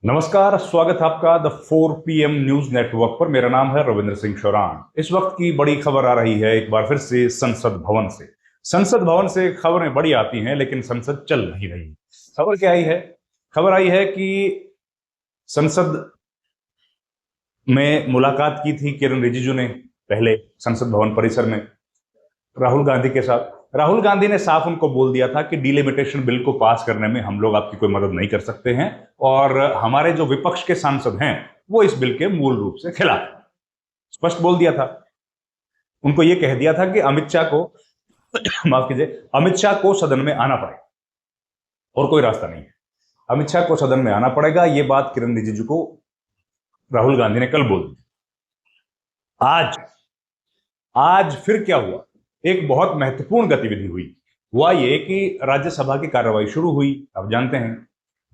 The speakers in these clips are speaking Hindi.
नमस्कार, स्वागत है आपका द 4 PM न्यूज नेटवर्क पर। मेरा नाम है रविंद्र सिंह शौरान। इस वक्त की बड़ी खबर आ रही है एक बार फिर से संसद भवन से। संसद भवन से खबरें बड़ी आती हैं लेकिन संसद चल नहीं रही। खबर क्या आई है? खबर आई है कि संसद में मुलाकात की थी किरण रिजिजू ने पहले संसद भवन परिसर में राहुल गांधी के साथ। राहुल गांधी ने साफ उनको बोल दिया था कि डिलिमिटेशन बिल को पास करने में हम लोग आपकी कोई मदद नहीं कर सकते हैं और हमारे जो विपक्ष के सांसद हैं वो इस बिल के मूल रूप से खिलाफ हैं। स्पष्ट बोल दिया था। उनको यह कह दिया था कि अमित शाह को माफ कीजिए, अमित शाह को सदन में आना पड़ेगा और कोई रास्ता नहीं है। अमित शाह को सदन में आना पड़ेगा। यह बात किरण रिजिजू को राहुल गांधी ने कल बोल दी। आज फिर क्या हुआ? एक बहुत महत्वपूर्ण गतिविधि हुआ ये कि राज्यसभा की कार्रवाई शुरू हुई। आप जानते हैं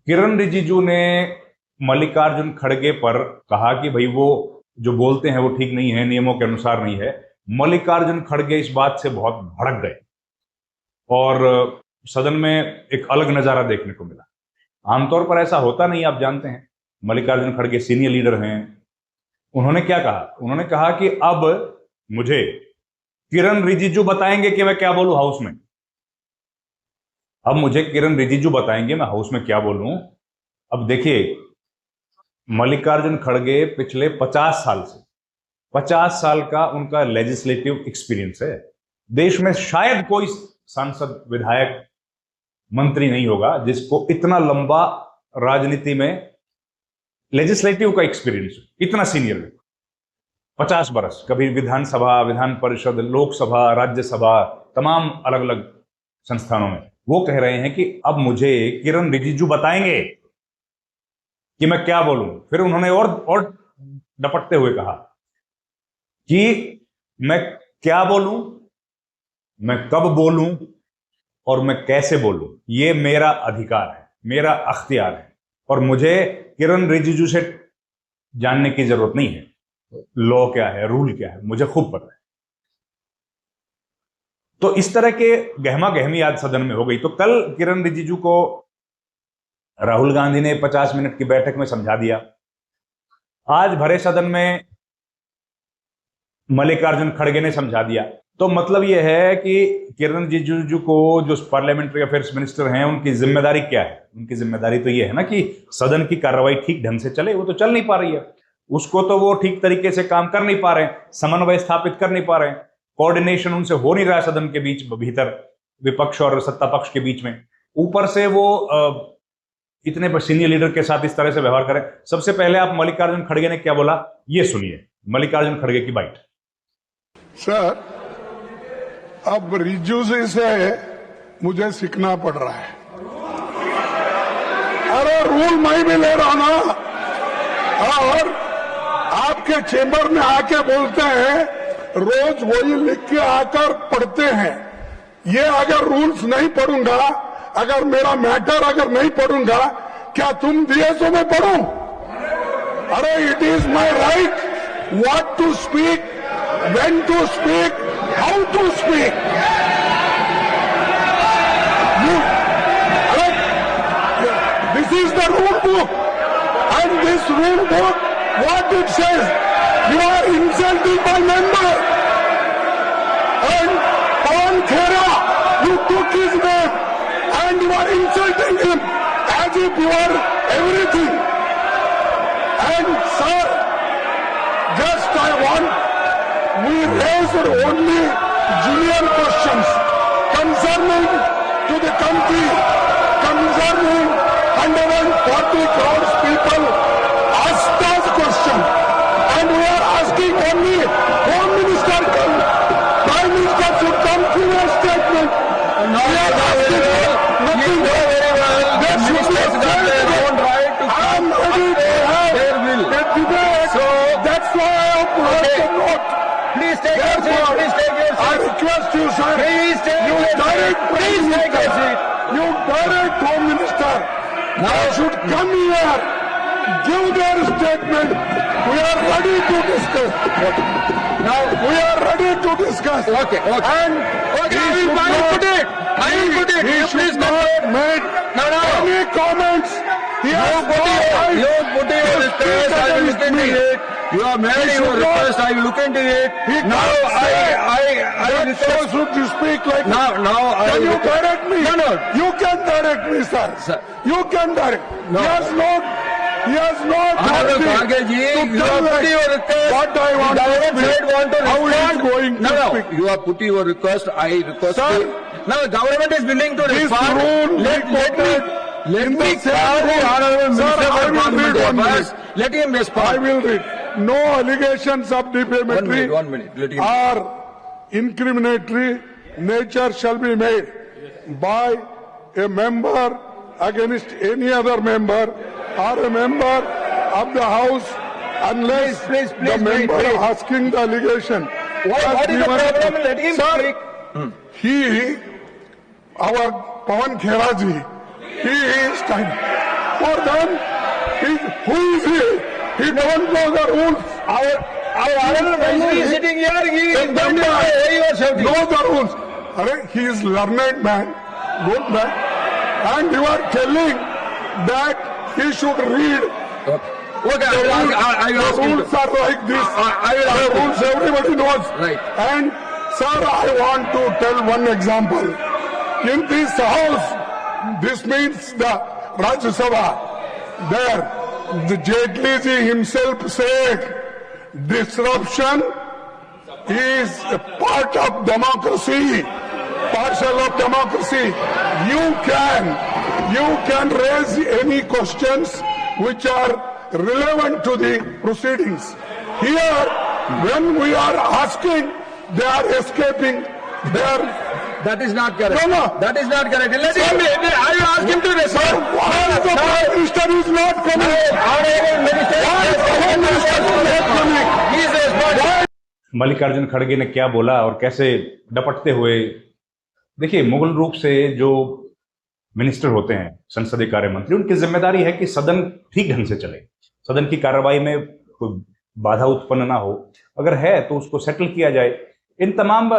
किरण रिजिजू ने मल्लिकार्जुन खड़गे पर कहा कि भाई वो जो बोलते हैं वो ठीक नहीं है, नियमों के अनुसार नहीं है। मल्लिकार्जुन खड़गे इस बात से बहुत भड़क गए और सदन में एक अलग नजारा देखने को मिला। आमतौर पर ऐसा होता नहीं, आप जानते हैं मल्लिकार्जुन खड़गे सीनियर लीडर हैं। उन्होंने क्या कहा? उन्होंने कहा कि अब मुझे किरण रिजिजू बताएंगे कि मैं क्या बोलूं हाउस में। अब मुझे किरण रिजिजू बताएंगे मैं हाउस में क्या बोलूं। अब देखिए, मल्लिकार्जुन खड़गे पिछले 50 साल का उनका लेजिस्लेटिव एक्सपीरियंस है। देश में शायद कोई सांसद, विधायक, मंत्री नहीं होगा जिसको इतना लंबा राजनीति में लेजिस्लेटिव का एक्सपीरियंस, इतना सीनियर। 50 बरस, कभी विधानसभा, विधान परिषद, लोकसभा, राज्यसभा, तमाम अलग अलग संस्थानों में। वो कह रहे हैं कि अब मुझे किरण रिजिजू बताएंगे कि मैं क्या बोलूं। फिर उन्होंने और डपटते हुए कहा कि मैं क्या बोलूं, मैं कब बोलूं और मैं कैसे बोलूं, ये मेरा अधिकार है, मेरा अख्तियार है और मुझे किरण रिजिजू से जानने की जरूरत नहीं है। लॉ क्या है, रूल क्या है, मुझे खूब पता है। तो इस तरह के गहमा गहमी आज सदन में हो गई। तो कल किरण रिजिजू को राहुल गांधी ने 50 मिनट की बैठक में समझा दिया। आज भरे सदन में मल्लिकार्जुन खड़गे ने समझा दिया। तो मतलब यह है कि किरण रिजिजू को, जो पार्लियामेंट्री अफेयर्स मिनिस्टर हैं, उनकी जिम्मेदारी क्या है? उनकी जिम्मेदारी तो यह है ना कि सदन की कार्रवाई ठीक ढंग से चले। वो तो चल नहीं पा रही है, उसको तो वो ठीक तरीके से काम कर नहीं पा रहे हैं, समन्वय स्थापित कर नहीं पा रहे हैं, कोऑर्डिनेशन उनसे हो नहीं रहा है सदन के बीच, भीतर विपक्ष और सत्ता पक्ष के बीच में। ऊपर से वो इतने सीनियर लीडर के साथ इस तरह से व्यवहार करें। सबसे पहले आप मल्लिकार्जुन खड़गे ने क्या बोला ये सुनिए। मल्लिकार्जुन खड़गे की बाइट। सर, अब रिजिजू से मुझे सीखना पड़ रहा है। अरे रूल मैं भी ले रहा ना, और आपके चेंबर में आके बोलते हैं, रोज वही लिख के आकर पढ़ते हैं। ये अगर रूल्स नहीं पढ़ूंगा, अगर मेरा मैटर अगर नहीं पढ़ूंगा, क्या तुम दिए तो मैं पढ़ूं? अरे it is my right what to speak, when to speak, how to speak. This is the rule book and this rule book, what it says, you are insulting my member. And Pawan Khera, you took his name and you are insulting him as if you are everything. And sir, just I want, we raised only genuine questions concerning to the country, concerning 140 crores people asked us question, and we are asking only Home Minister, Prime Minister should come to a statement. We are asking nothing. There should be a statement. I am ready to have a debate. So that's why I have brought the note. Please take your seat. Please take your seat. I request you, sir. Please take your seat. Please take your seat. You direct Home Minister. Now should come here, give their statement. We are ready to discuss. Now we are ready to discuss. Okay. And I will put it. He should not make any comments He has no right. You put your request, I will look into it. You have made He your should not- request, I will look into it. He Now can't say I that request. so should you speak like Now I Can you request- direct me? No, no. You can direct me, sir. Sir. You can direct. No. He has not Honorable authority Kharge ji, to you tell have put us your request. what I want The to government speak. side want to How he is respond. going to No, speak. you have put your request, I request. Sir. Now government is willing to This respond. rule Let we me in the same call the rule. Honorable Sir, Minister I for will read Parliamentary one Affairs. minute. Let him I respond. will read. No allegations of defamatory 1 minute, let him. or incriminatory nature shall be made by a member against any other member or a member of the House unless Please, the member wait. asking the allegation. What has is the given- problem? Let him Sir, speak. he, our Pawan Khera ji, he is standing. For them, who is he? He don't know the rules. Our honorable minister is sitting here. He is Then going to man, say you are shouting. know the rules. He is learned man, good man, and you are telling that he should read. Okay, The rules, I will ask the him rules to. are like this. I will ask The him. rules everybody knows. Right. And sir, I want to tell one example. In this house, this means the Rajya Sabha, there, the Jaitley ji himself said, disruption is a part of democracy, partial of democracy. You can raise any questions which are relevant to the proceedings. Here, when we are asking, they are escaping. They are. That is not correct. No. That is not correct. Let him be. I will ask him to respond. Why the Prime Minister is not coming? Honorable Minister. Why is the Home Minister not coming? He is responding. Mallikarjun खड़गे ने क्या बोला और कैसे डपटते हुए, देखिए मूल रूप से जो मिनिस्टर होते हैं, संसदीय कार्य मंत्री, उनकी जिम्मेदारी है कि सदन ठीक ढंग से चले, सदन की कार्रवाई में कोई बाधा उत्पन्न ना हो, अगर है तो उसको सेटल किया जाए। इन तमाम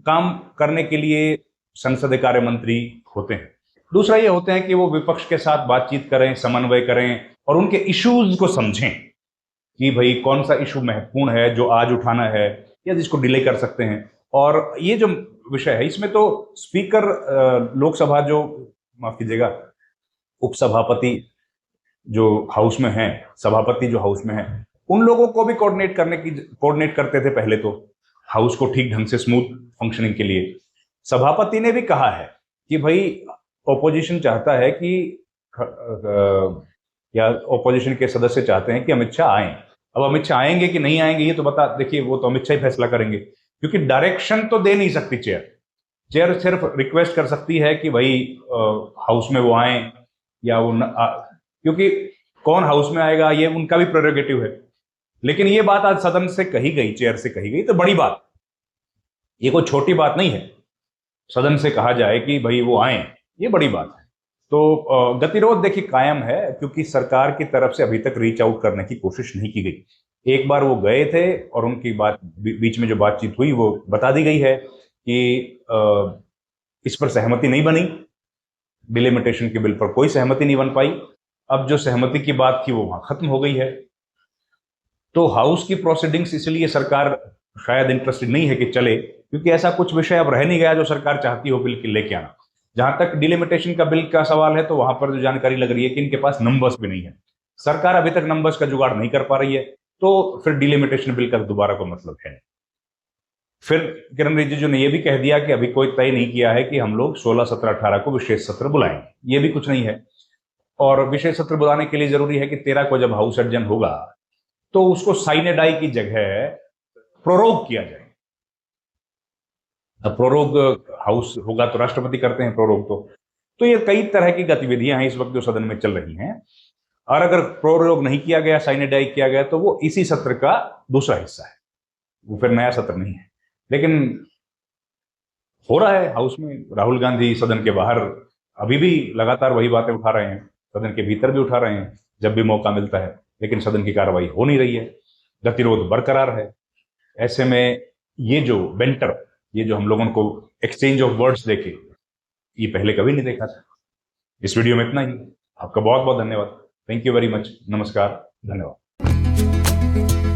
काम करने के लिए संसदीय कार्य मंत्री होते हैं। दूसरा ये होते हैं कि वो विपक्ष के साथ बातचीत करें, समन्वय करें और उनके इश्यूज को समझें कि भाई कौन सा इशू महत्वपूर्ण है जो आज उठाना है या जिसको डिले कर सकते हैं। और ये जो विषय है इसमें तो स्पीकर लोकसभा जो, माफ कीजिएगा, उपसभापति जो हाउस में हैं, सभापति जो हाउस में हैं, उन लोगों को भी कोऑर्डिनेट करते थे पहले तो, हाउस को ठीक ढंग से स्मूथ फंक्शनिंग के लिए। सभापति ने भी कहा है कि भाई ऑपोजिशन चाहता है कि या ऑपोजिशन के सदस्य चाहते हैं कि अमित शाह आए। अब अमित शाह आएंगे कि नहीं आएंगे ये तो बता, देखिए वो तो अमित शाह ही फैसला करेंगे, क्योंकि डायरेक्शन तो दे नहीं सकती चेयर सिर्फ रिक्वेस्ट कर सकती है कि भाई हाउस में वो आए या वो क्योंकि कौन हाउस में आएगा ये उनका भी प्रेरोगेटिव है। लेकिन ये बात आज सदन से कही गई, चेयर से कही गई, तो बड़ी बात, ये कोई छोटी बात नहीं है। सदन से कहा जाए कि भाई वो आए, ये बड़ी बात है। तो गतिरोध देखिए कायम है, क्योंकि सरकार की तरफ से अभी तक रीच आउट करने की कोशिश नहीं की गई। एक बार वो गए थे और उनकी बात बीच में जो बातचीत हुई वो बता दी गई है कि इस पर सहमति नहीं बनी, डिलिमिटेशन के बिल पर कोई सहमति नहीं बन पाई। अब जो सहमति की बात थी वो वहां खत्म हो गई है। तो हाउस की प्रोसीडिंग्स इसलिए सरकार शायद इंटरेस्टेड नहीं है कि चले, क्योंकि ऐसा कुछ विषय अब रह नहीं गया जो सरकार चाहती हो बिल लेके आना। जहां तक डिलिमिटेशन का बिल का सवाल है तो वहां पर जो जानकारी लग रही है कि इनके पास नंबर्स भी नहीं है, सरकार अभी तक नंबर्स का जुगाड़ नहीं कर पा रही है, तो फिर डिलिमिटेशन बिल का दोबारा कोई मतलब है नहीं। फिर किरण रिजिजू ने यह भी कह दिया कि अभी कोई तय नहीं किया है कि हम लोग 16, 17, 18 को विशेष सत्र बुलाएंगे, ये भी कुछ नहीं है। और विशेष सत्र बुलाने के लिए जरूरी है कि 13 को जब हाउस एडजन होगा तो उसको साइने डाई की जगह प्रोरोग किया जाए। अब प्रोरोग हाउस होगा तो राष्ट्रपति करते हैं प्रोरोग, तो ये कई तरह की गतिविधियां हैं इस वक्त जो सदन में चल रही हैं। और अगर प्रोरोग नहीं किया गया, साइने डाई किया गया, तो वो इसी सत्र का दूसरा हिस्सा है, वो फिर नया सत्र नहीं है। लेकिन हो रहा है हाउस में, राहुल गांधी सदन के बाहर अभी भी लगातार वही बातें उठा रहे हैं, सदन के भीतर भी उठा रहे हैं जब भी मौका मिलता है, लेकिन सदन की कार्रवाई हो नहीं रही है, गतिरोध बरकरार है। ऐसे में ये जो बेंटर, ये जो हम लोगों को एक्सचेंज ऑफ वर्ड्स देखे, ये पहले कभी नहीं देखा था। इस वीडियो में इतना ही। आपका बहुत बहुत धन्यवाद। थैंक यू वेरी मच, नमस्कार, धन्यवाद।